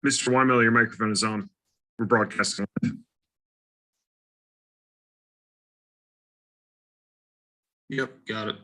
Mr. Weinmiller, your microphone is on. We're broadcasting. Yep, got it.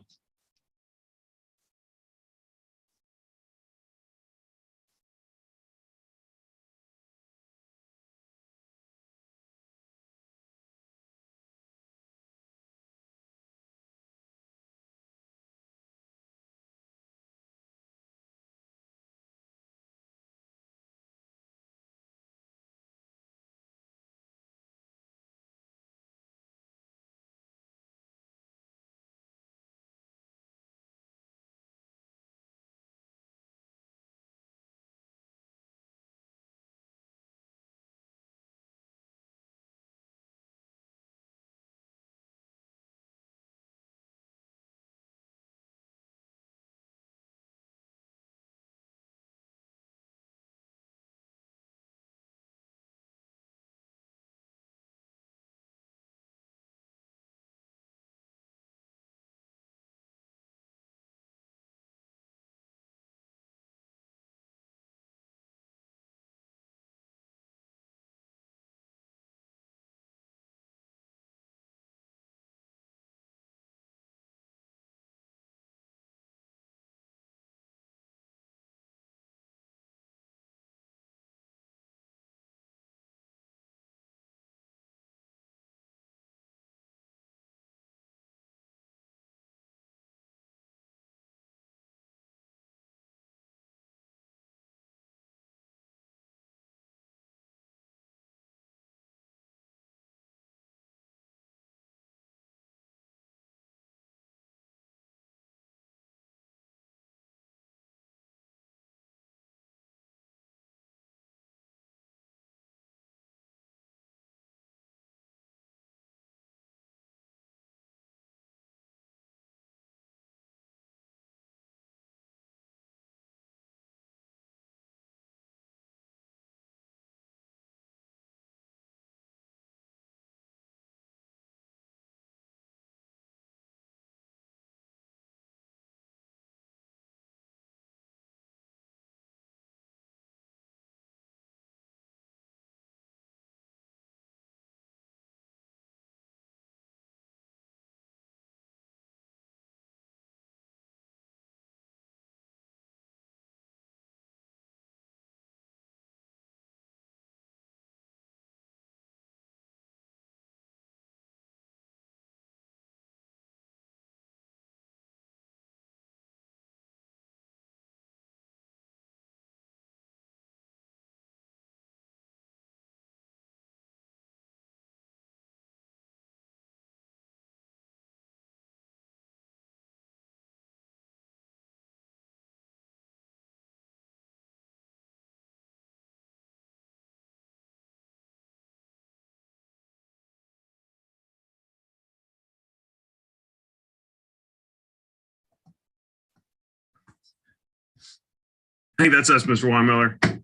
I think that's us, Mr. Weinmiller.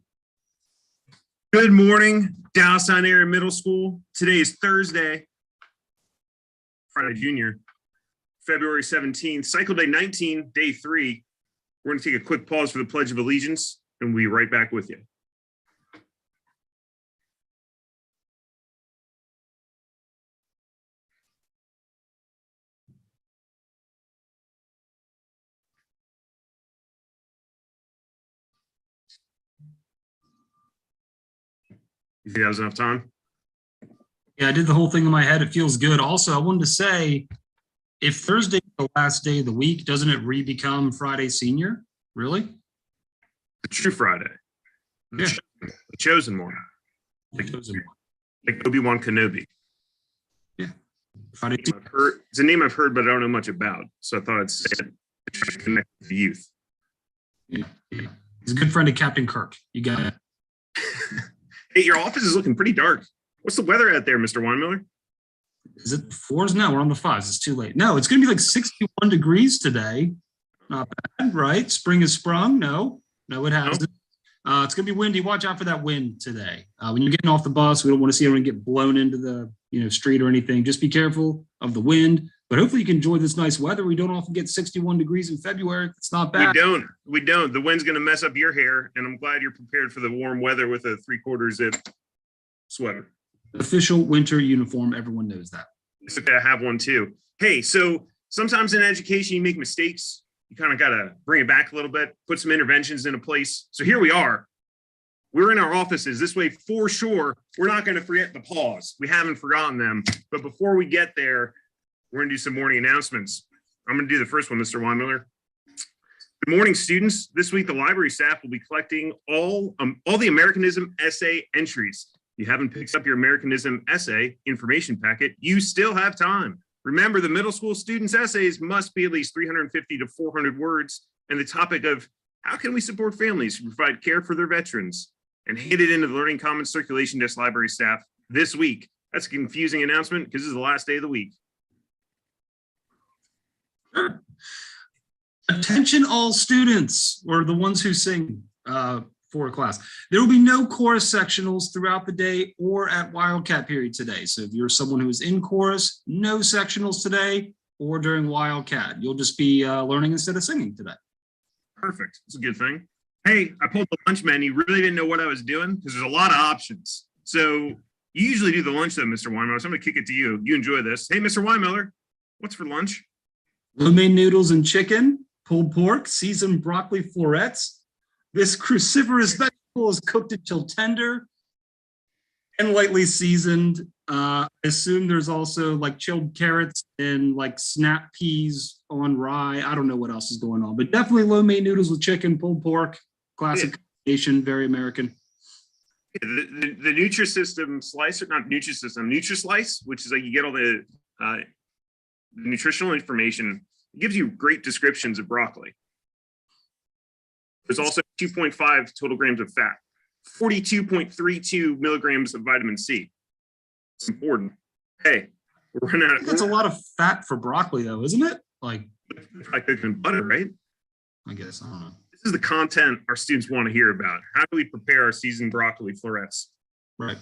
Good morning, Downtown Area Middle School. Today is Thursday, Friday Junior, February 17th, cycle day 19, day 3. We're going to take a quick pause for the Pledge of Allegiance, and we'll be right back with you. You think that was enough time? Yeah, I did the whole thing in my head. It feels good. Also, I wanted to say, if Thursday is the last day of the week, doesn't it re-become Friday Senior? Really? The true Friday. Yeah. The chosen one. Like Obi-Wan Kenobi. Yeah. Friday. It's a name I've heard, but I don't know much about. So I thought I'd say it to connect with the youth. Yeah. He's a good friend of Captain Kirk. You got it. Hey, your office is looking pretty dark. What's the weather out there, Mr. Weinmiller? Is it 4s? No, we're on the 5s. It's too late. No, it's going to be like 61 degrees today. Not bad, right? Spring has sprung. No, it hasn't. It's going to be windy. Watch out for that wind today. When you're getting off the bus, we don't want to see everyone get blown into the street or anything. Just be careful of the wind. but hopefully you can enjoy this nice weather. We don't often get 61 degrees in February. It's not bad. We don't. The wind's going to mess up your hair, and I'm glad you're prepared for the warm weather with a 3/4 zip sweater. Official winter uniform. Everyone knows that. It's okay, I have one too. Hey, so sometimes in education, you make mistakes. You kind of got to bring it back a little bit, put some interventions into place. So here we are. We're in our offices. This way, for sure, we're not going to forget the pause. We haven't forgotten them. But before we get there, we're going to do some morning announcements. I'm going to do the first one, Mr. Weinmiller. Good morning, students. This week, the library staff will be collecting all the Americanism essay entries. If you haven't picked up your Americanism essay information packet, you still have time. Remember, the middle school students' essays must be at least 350 to 400 words, and the topic of how can we support families who provide care for their veterans, and hand it into the Learning Commons Circulation Desk library staff this week. That's a confusing announcement because this is the last day of the week. Attention all students, or the ones who sing for a class. There will be no chorus sectionals throughout the day or at Wildcat period today. So if you're someone who is in chorus, no sectionals today or during Wildcat. You'll just be learning instead of singing today. Perfect. It's a good thing. Hey, I pulled the lunch menu. Really didn't know what I was doing because there's a lot of options. So you usually do the lunch though, Mr. Weinmiller. So I'm going to kick it to you. You enjoy this. Hey, Mr. Weinmiller, what's for lunch? Lo mein noodles and chicken, pulled pork, seasoned broccoli florets. This cruciferous vegetable is cooked until tender and lightly seasoned. I assume there's also like chilled carrots and like snap peas on rye. I don't know what else is going on, but definitely lo mein noodles with chicken, pulled pork, classic combination, very American. The Nutrisystem slice, or not Nutrisystem, Nutrislice, which is like you get all the nutritional information. It gives you great descriptions of broccoli. There's also 2.5 total grams of fat, 42.32 milligrams of vitamin C. It's important. Hey, we're running out. That's a lot of fat for broccoli, though, isn't it? Like cooked in butter, right? I guess, I don't know. This is the content our students want to hear about. How do we prepare our seasoned broccoli florets? Right.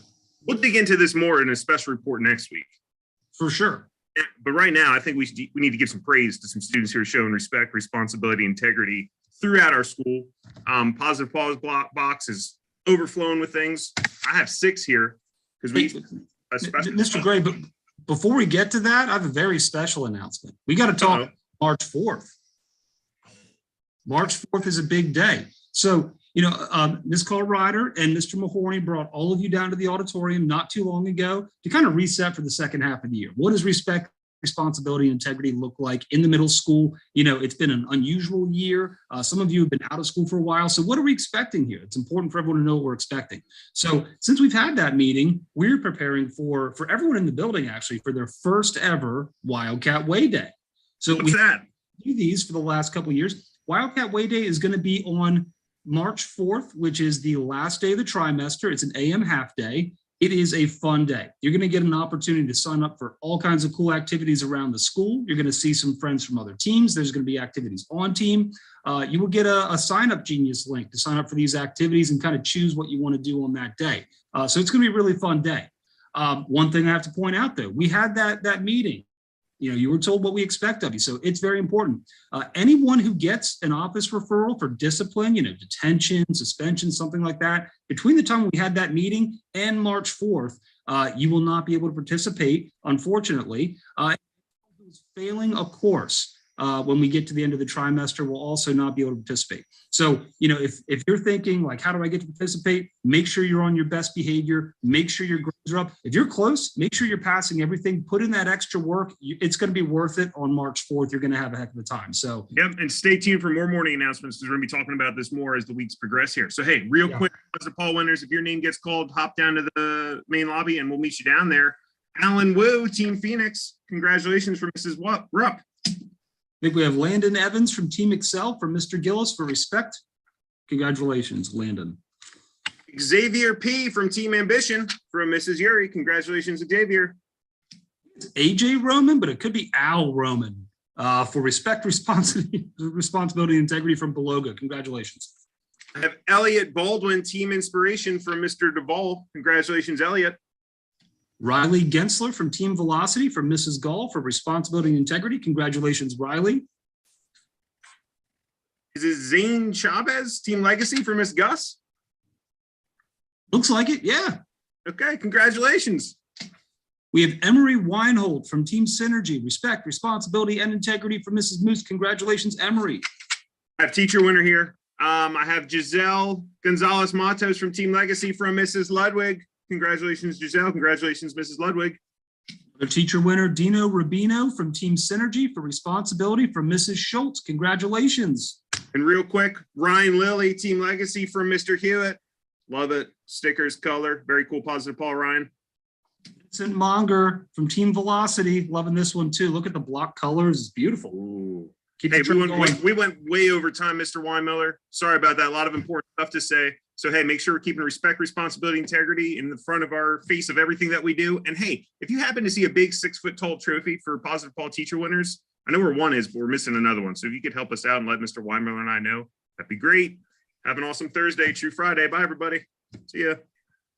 We'll dig into this more in a special report next week. For sure. But right now, I think we need to give some praise to some students who are showing respect, responsibility, integrity throughout our school. Positive pause box is overflowing with things. I have 6 here because Mr. Gray, but before we get to that, I have a very special announcement. We got to talk March 4th. March 4th is a big day. So, Ms. Colrider and Mr. Mahorny brought all of you down to the auditorium not too long ago to kind of reset for the second half of the year. What does respect, responsibility, and integrity look like in the middle school? It's been an unusual year. Some of you have been out of school for a while. So what are we expecting here? It's important for everyone to know what we're expecting. So since we've had that meeting, we're preparing for everyone in the building, actually, for their first ever Wildcat Way Day. So what's that? Do these for the last couple of years. Wildcat Way Day is going to be on March 4th, which is the last day of the trimester. It's an AM half day. It is a fun day. You're going to get an opportunity to sign up for all kinds of cool activities around the school. You're going to see some friends from other teams. There's going to be activities on team. You will get a sign up Genius link to sign up for these activities and kind of choose what you want to do on that day. So it's going to be a really fun day. One thing I have to point out, though, we had that meeting. You were told what we expect of you. So it's very important. Anyone who gets an office referral for discipline, detention, suspension, something like that, between the time we had that meeting and March 4th, you will not be able to participate, unfortunately. Who's failing a course when we get to the end of the trimester will also not be able to participate. So, if you're thinking like, how do I get to participate? Make sure you're on your best behavior. Make sure your grades are up. If you're close, make sure you're passing everything. Put in that extra work. It's going to be worth it on March 4th. You're going to have a heck of a time. So, yep. And stay tuned for more morning announcements because we're going to be talking about this more as the weeks progress here. So, hey, real quick, Mr. Paul Winters, if your name gets called, hop down to the main lobby and we'll meet you down there. Alan Wu, Team Phoenix. Congratulations for Mrs. Rupp. I think we have Landon Evans from Team Excel from Mr. Gillis for respect. Congratulations, Landon. Xavier P. from Team Ambition from Mrs. Yuri. Congratulations, Xavier. It's AJ Roman, but it could be Al Roman for respect, responsibility, and integrity from Beloga. Congratulations. I have Elliot Baldwin, Team Inspiration from Mr. Duvall. Congratulations, Elliot. Riley Gensler from Team Velocity for Mrs. Gall for responsibility and integrity. Congratulations, Riley. Is it Zane Chavez, Team Legacy for Miss Gus? Looks like it, yeah. Okay, congratulations. We have Emery Weinhold from Team Synergy. Respect, responsibility, and integrity for Mrs. Moose. Congratulations, Emery. I have teacher winner here. I have Giselle Gonzalez Matos from Team Legacy from Mrs. Ludwig. Congratulations, Giselle. Congratulations, Mrs. Ludwig. Another teacher winner, Dino Rubino from Team Synergy for responsibility for Mrs. Schultz. Congratulations. And real quick, Ryan Lilly, Team Legacy from Mr. Hewitt. Love it. Stickers, color. Very cool, positive, Paul Ryan. Vincent Monger from Team Velocity. Loving this one too. Look at the block colors. It's beautiful. Ooh. Keep Hey, the trend going. we went way over time, Mr. Weinmiller. Sorry about that. A lot of important stuff to say. So, hey, make sure we're keeping respect, responsibility, integrity in the front of our face of everything that we do. And hey, if you happen to see a big 6-foot tall trophy for Positive Paul teacher winners, I know where one is, but we're missing another one. So if you could help us out and let Mr. Weinmiller and I know, that'd be great. Have an awesome Thursday, True Friday. Bye, everybody. See ya.